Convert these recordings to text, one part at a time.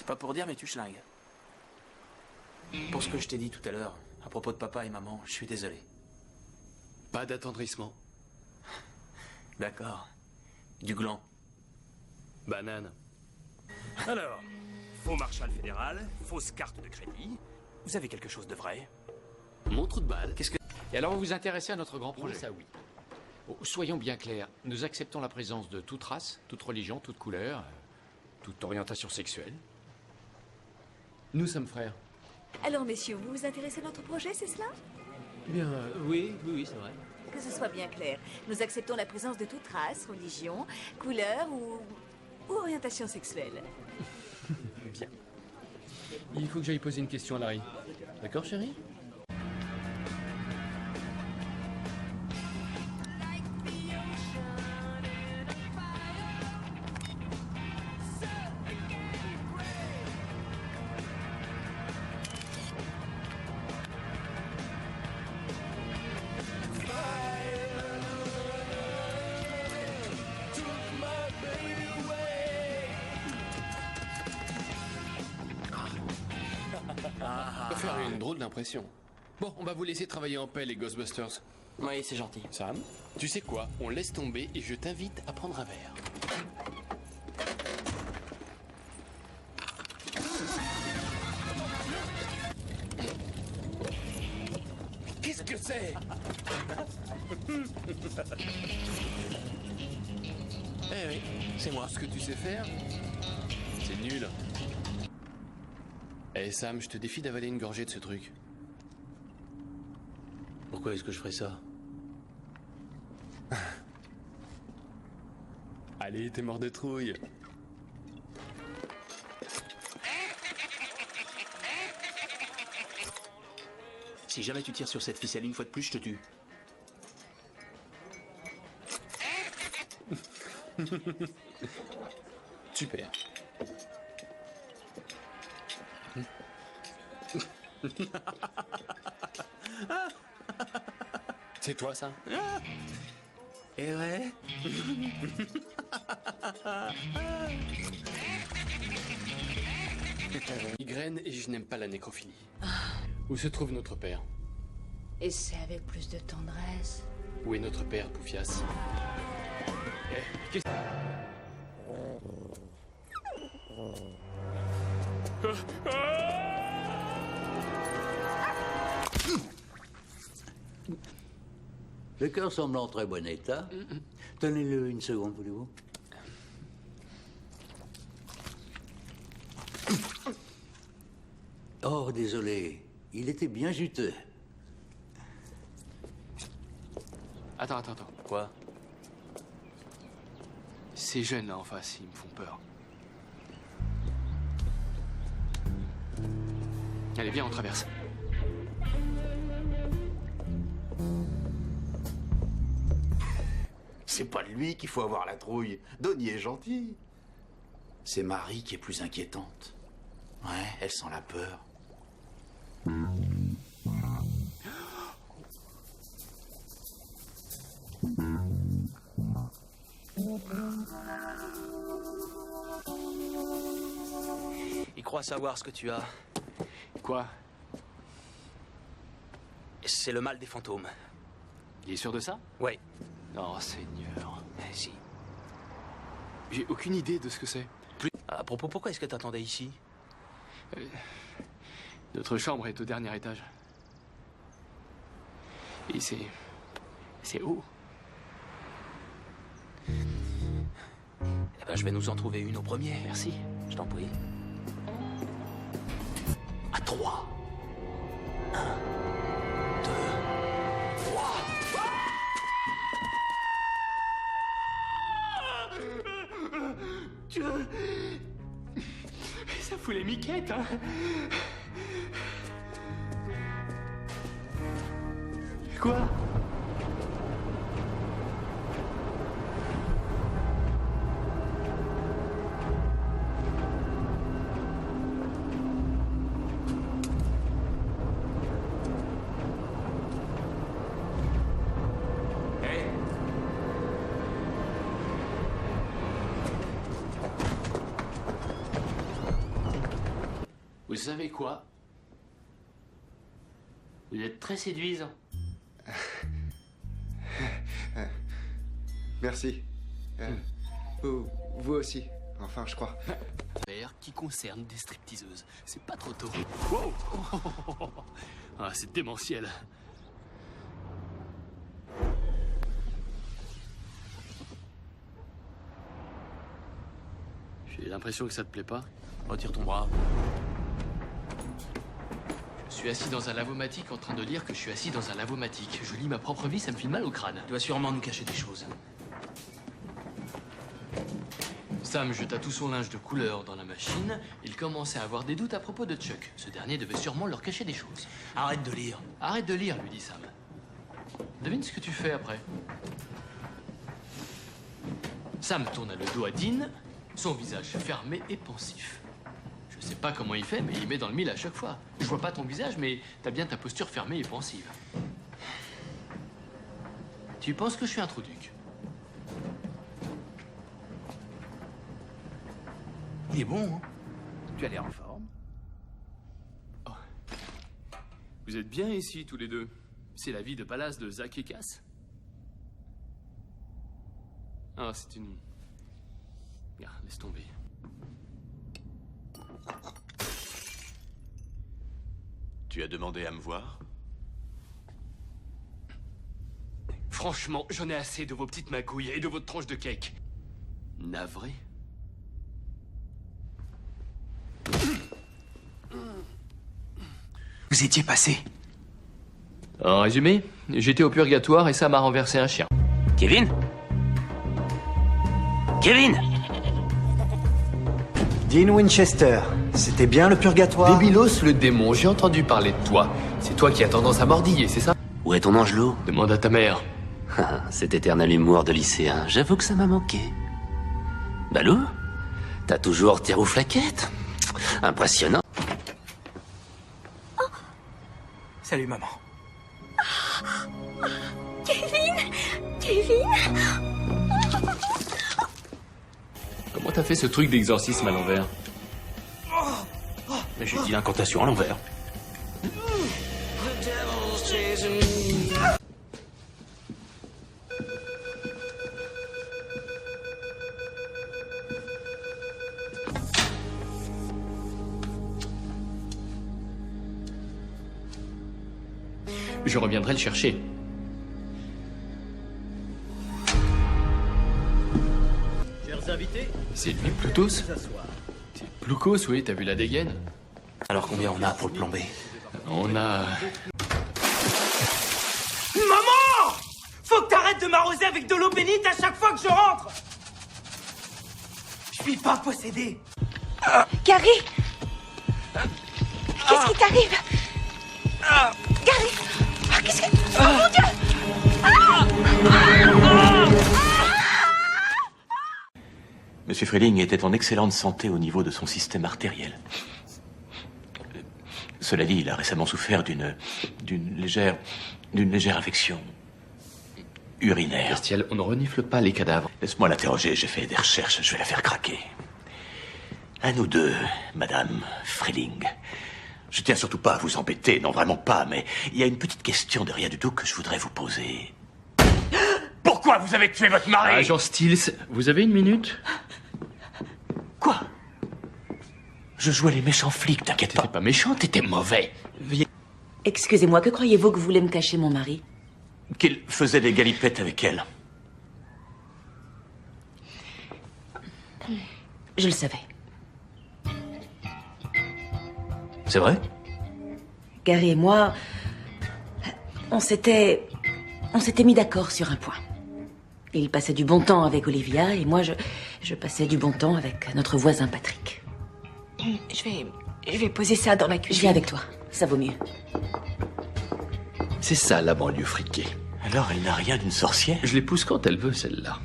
pas pour dire, mais tu schlingues. Pour ce que je t'ai dit tout à l'heure, à propos de papa et maman, je suis désolé. Pas d'attendrissement. D'accord. Du gland. Banane. Alors, faux marshal fédéral, fausse carte de crédit. Vous avez quelque chose de vrai? Mon trou de balle. Qu'est-ce que... Et alors vous vous intéressez à notre grand projet? Oui, ça oui. Oh, soyons bien clairs, nous acceptons la présence de toute race, toute religion, toute couleur, toute orientation sexuelle. Nous sommes frères. Alors, messieurs, vous vous intéressez à notre projet, c'est cela? Bien, oui, c'est vrai. Que ce soit bien clair, nous acceptons la présence de toute race, religion, couleur ou orientation sexuelle. Bien. Il faut que j'aille poser une question à Larry. D'accord, chérie? Ça peut faire une drôle d'impression. Bon, on va vous laisser travailler en paix, les Ghostbusters. Oui, c'est gentil. Sam, tu sais quoi? On laisse tomber et je t'invite à prendre un verre. Qu'est-ce que c'est? Eh oui, c'est moi. Ce que tu sais faire, c'est nul. Eh Sam, je te défie d'avaler une gorgée de ce truc. Pourquoi est-ce que je ferais ça? Allez, t'es mort de trouille. Si jamais tu tires sur cette ficelle une fois de plus, je te tue. Super. C'est toi, ça? Eh ouais. Migraine et je n'aime pas la nécrophilie. Où se trouve notre père? Et c'est avec plus de tendresse. Où est notre père, Poufias? Le cœur semble en très bon état. Tenez-le une seconde, voulez-vous? Oh, désolé. Il était bien juteux. Attends. Quoi? Ces jeunes là en face, ils me font peur. Allez, viens, on traverse. C'est pas de lui qu'il faut avoir la trouille. Donnie est gentil. C'est Marie qui est plus inquiétante. Ouais, elle sent la peur. Il croit savoir ce que tu as. Quoi? C'est le mal des fantômes. Il est sûr de ça? Ouais. Oh, Seigneur. Eh, si. J'ai aucune idée de ce que c'est. À propos, pourquoi est-ce que t'attendais ici? Notre chambre est au dernier étage. Et c'est haut. Eh ben, je vais nous en trouver une au premier. Merci. Je t'en prie. À 3. 1, 2, 3. Ça fout les miquettes, hein? Quoi? Vous savez quoi? Vous êtes très séduisant. Merci. Vous aussi. Enfin, je crois. Qui concerne des stripteaseuses. C'est pas trop tôt. Wow. Ah, c'est démentiel. J'ai l'impression que ça te plaît pas. Retire ton bras. Je suis assis dans un lavomatique en train de dire que je suis assis dans un lavomatique. Je lis ma propre vie, ça me file mal au crâne. Tu dois sûrement nous cacher des choses. Sam jeta tout son linge de couleur dans la machine. Il commençait à avoir des doutes à propos de Chuck. Ce dernier devait sûrement leur cacher des choses. Arrête de lire. Arrête de lire, lui dit Sam. Devine ce que tu fais après. Sam tourna le dos à Dean, son visage fermé et pensif. Je sais pas comment il fait, mais il met dans le mille à chaque fois. Je vois pas ton visage, mais t'as bien ta posture fermée et pensive. Tu penses que je suis un trou-duc? Il est bon, hein? Tu as l'air en forme. Oh. Vous êtes bien ici, tous les deux. C'est la vie de palace de Zach et Cass. Ah, c'est une... Ah, laisse tomber. Tu as demandé à me voir? Franchement, j'en ai assez de vos petites magouilles et de votre tranche de cake. Navré. Vous étiez passé. En résumé, j'étais au purgatoire et ça m'a renversé un chien. Kevin? Kevin? Dean Winchester, c'était bien le purgatoire? Débilos, le démon, j'ai entendu parler de toi. C'est toi qui as tendance à mordiller, c'est ça? Où est ton angelot? Demande à ta mère. Cet éternel humour de lycéen, j'avoue que ça m'a manqué. Balou? T'as toujours tes rouflaquettes? Impressionnant. Salut, maman. Kevin! Kevin! Comment t'as fait ce truc d'exorcisme à l'envers? Mais j'ai dit l'incantation à l'envers. Je reviendrai le chercher. Chers invités, c'est lui, Plutos? C'est Ploukos, oui, t'as vu la dégaine? Alors combien on a pour le plan B? On a... Maman! Faut que t'arrêtes de m'arroser avec de l'eau bénite à chaque fois que je rentre! Je suis pas possédé! Gary! Qu'est-ce qui t'arrive? Gary! Qu'est-ce que... Oh mon Dieu! Monsieur Freeling était en excellente santé au niveau de son système artériel. Cela dit, il a récemment souffert d'une légère infection urinaire. Castiel, on ne renifle pas les cadavres. Laisse-moi l'interroger, j'ai fait des recherches, je vais la faire craquer. À nous deux, Madame Freeling. Je tiens surtout pas à vous embêter, non vraiment pas, mais il y a une petite question de rien du tout que je voudrais vous poser. Pourquoi vous avez tué votre mari? Agent Stills, vous avez une minute? Quoi? Je jouais les méchants flics, t'inquiète pas. T'étais pas méchant, t'étais mauvais. Excusez-moi, que croyez-vous que voulait me cacher mon mari? Qu'il faisait des galipettes avec elle. Je le savais. C'est vrai? Gary et moi, on s'était mis d'accord sur un point. Il passait du bon temps avec Olivia et moi, je passais du bon temps avec notre voisin Patrick. Je vais poser ça dans la cuisine. Je viens avec toi, ça vaut mieux. C'est ça, la banlieue friquée. Alors, elle n'a rien d'une sorcière? Je l'épouse quand elle veut, celle-là.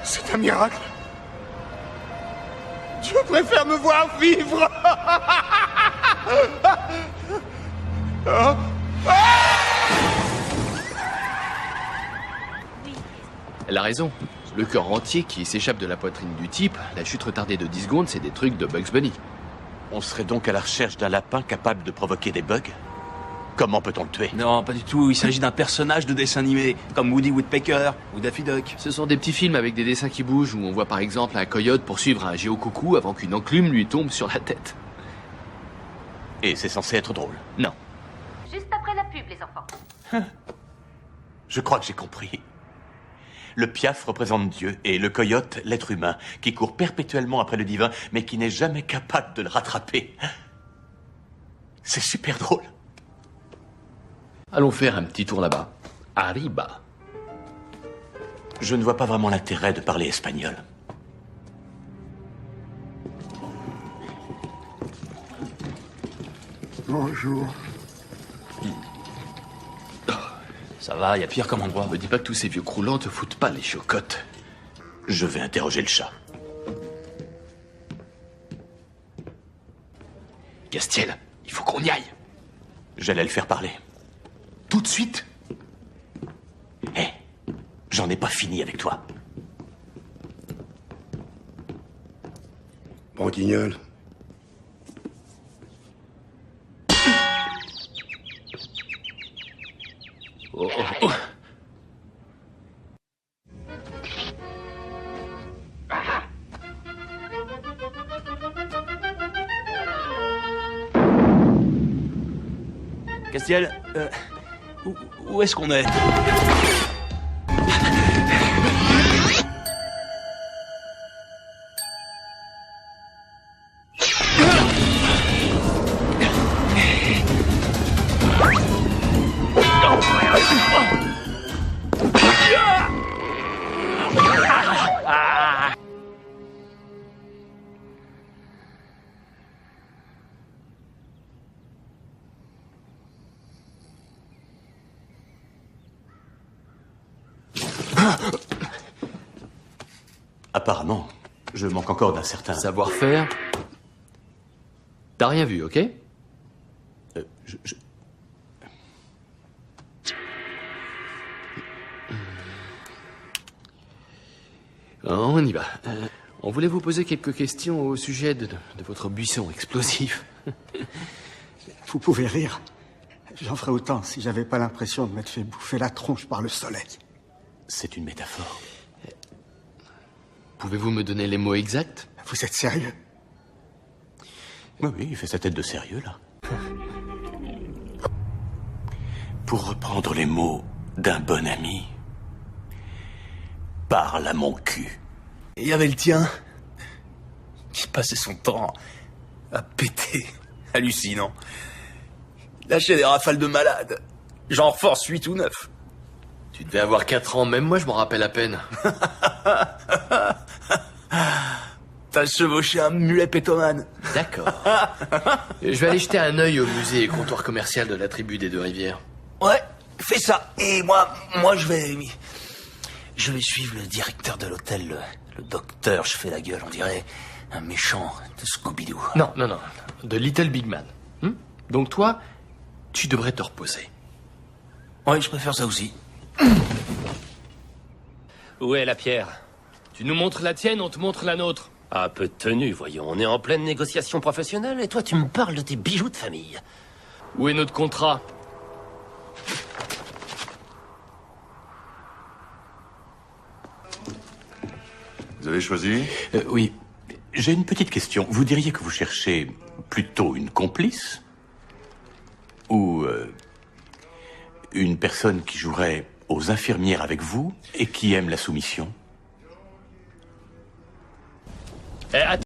C'est un miracle. Je préfère me voir vivre. Elle a raison. Le cœur entier qui s'échappe de la poitrine du type, la chute retardée de 10 secondes, c'est des trucs de Bugs Bunny. On serait donc à la recherche d'un lapin capable de provoquer des bugs? Comment peut-on le tuer? Non, pas du tout. Il s'agit d'un personnage de dessin animé, comme Woody Woodpecker ou Daffy Duck. Ce sont des petits films avec des dessins qui bougent, où on voit par exemple un coyote poursuivre un géocoucou avant qu'une enclume lui tombe sur la tête. Et c'est censé être drôle? Non. Juste après la pub, les enfants. Je crois que j'ai compris. Le piaf représente Dieu et le coyote l'être humain, qui court perpétuellement après le divin, mais qui n'est jamais capable de le rattraper. C'est super drôle. Allons faire un petit tour là-bas. Arriba. Je ne vois pas vraiment l'intérêt de parler espagnol. Bonjour. Ça va, y a pire comme endroit. Me dis pas que tous ces vieux croulants te foutent pas les chocottes. Je vais interroger le chat. Castiel, il faut qu'on y aille. J'allais le faire parler. Tout de suite. Hé, j'en ai pas fini avec toi. Branquignol. Oh, oh, oh. Castiel, où est-ce qu'on est? Apparemment, je manque encore d'un certain... Savoir-faire. T'as rien vu, ok? On y va. On voulait vous poser quelques questions au sujet de votre buisson explosif. Vous pouvez rire. J'en ferais autant si j'avais pas l'impression de m'être fait bouffer la tronche par le soleil. C'est une métaphore. Pouvez-vous me donner les mots exacts? Vous êtes sérieux? Oui, il fait sa tête de sérieux, là. Pour reprendre les mots d'un bon ami, parle à mon cul. Et il y avait le tien, qui passait son temps à péter. Hallucinant. Lâchait des rafales de malade. Genre force 8 ou 9. Tu devais avoir 4 ans, même moi je m'en rappelle à peine. T'as chevauché un mulet pétomane. D'accord. Je vais aller jeter un œil au musée et comptoir commercial de la tribu des Deux-Rivières. Ouais, fais ça. Et moi je vais suivre le directeur de l'hôtel, le docteur. Je fais la gueule, on dirait un méchant de Scooby-Doo. Non, de Little Big Man. Donc toi, tu devrais te reposer. Ouais, je préfère ça aussi. Où est la pierre? Tu nous montres la tienne, on te montre la nôtre. Ah, peu de tenue, voyons. On est en pleine négociation professionnelle et toi, tu me parles de tes bijoux de famille. Où est notre contrat? Vous avez choisi? Oui. J'ai une petite question. Vous diriez que vous cherchez plutôt une complice? Ou une personne qui jouerait aux infirmières avec vous et qui aime la soumission? Attends.